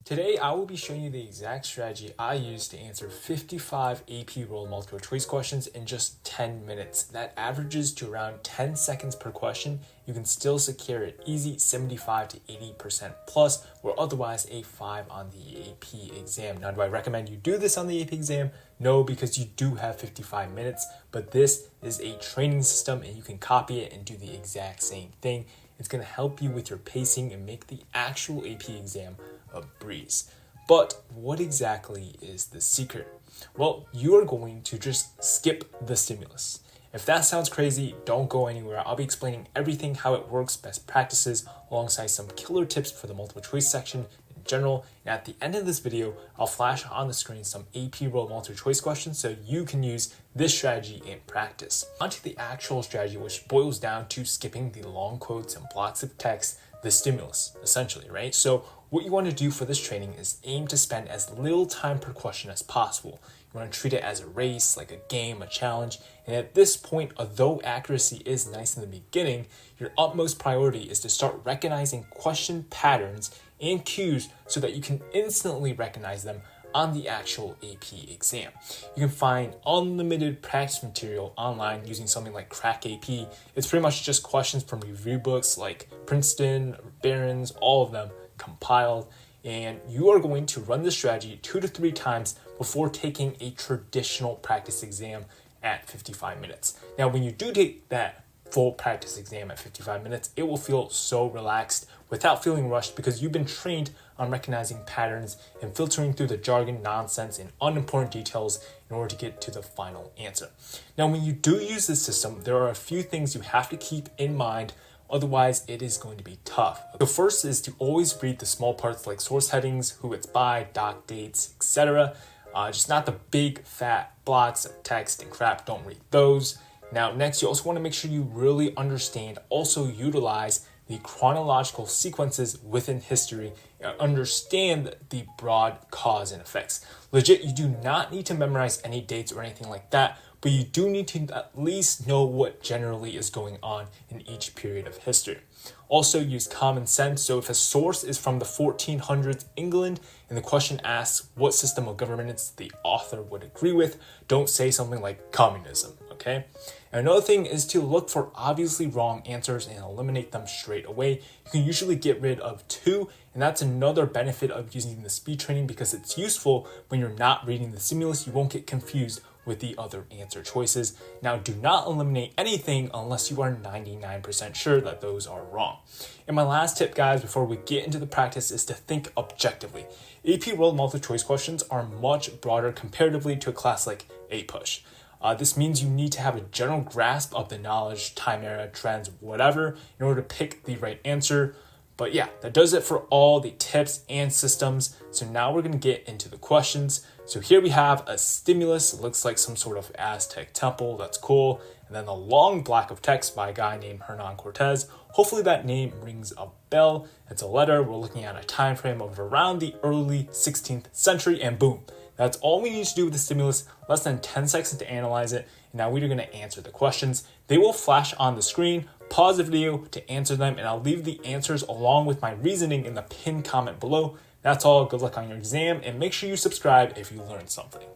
Today, I will be showing you the exact strategy I use to answer 55 AP World multiple choice questions in just 10 minutes. That averages to around 10 seconds per question. You can still secure an easy 75 to 80% plus, or otherwise a 5 on the AP exam. Now, do I recommend you do this on the AP exam? No, because you do have 55 minutes, but this is a training system and you can copy it and do the exact same thing. It's going to help you with your pacing and make the actual AP exam a breeze. But what exactly is the secret? Well, you are going to just skip the stimulus. If that sounds crazy, don't go anywhere. I'll be explaining everything, how it works, best practices, alongside some killer tips for the multiple choice section in general. And at the end of this video, I'll flash on the screen some AP World multiple choice questions so you can use this strategy in practice. Onto the actual strategy, which boils down to skipping the long quotes and blocks of text, the stimulus, essentially, right? So what you want to do for this training is aim to spend as little time per question as possible. You want to treat it as a race, like a game, a challenge. And at this point, although accuracy is nice in the beginning, your utmost priority is to start recognizing question patterns and cues so that you can instantly recognize them on the actual AP exam. You can find unlimited practice material online using something like Crack AP. It's pretty much just questions from review books like Princeton, Barron's, all of them compiled, and you are going to run this strategy 2 to 3 times before taking a traditional practice exam at 55 minutes. Now, when you do take that full practice exam at 55 minutes, it will feel so relaxed without feeling rushed because you've been trained on recognizing patterns and filtering through the jargon, nonsense, and unimportant details in order to get to the final answer. Now, when you do use this system, there are a few things you have to keep in mind. Otherwise, it is going to be tough. The first is to always read the small parts like source headings, who it's by, doc dates, etc. Just not the big fat blocks of text and crap. Don't read those. Now, next, you also want to make sure you really understand, also utilize the chronological sequences within history and understand the broad cause and effects. Legit, you do not need to memorize any dates or anything like that, but you do need to at least know what generally is going on in each period of history. Also, use common sense. So if a source is from the 1400s England and the question asks what system of governance the author would agree with, don't say something like communism, okay? And another thing is to look for obviously wrong answers and eliminate them straight away. You can usually get rid of 2, and that's another benefit of using the speed training because it's useful when you're not reading the stimulus. You won't get confused with the other answer choices. Now, do not eliminate anything unless you are 99% sure that those are wrong. And my last tip, guys, before we get into the practice is to think objectively. AP World multiple choice questions are much broader comparatively to a class like APUSH. This means you need to have a general grasp of the knowledge, time era, trends, whatever, in order to pick the right answer. But yeah, that does it for all the tips and systems. So now we're going to get into the questions. So here we have a stimulus. It looks like some sort of Aztec temple. That's cool. And then a long block of text by a guy named Hernan Cortez. Hopefully that name rings a bell. It's a letter. We're looking at a time frame of around the early 16th century, and boom. That's all we need to do with the stimulus, less than 10 seconds to analyze it. And now we're going to answer the questions. They will flash on the screen. Pause the video to answer them, and I'll leave the answers along with my reasoning in the pinned comment below. That's all. Good luck on your exam, and make sure you subscribe if you learned something.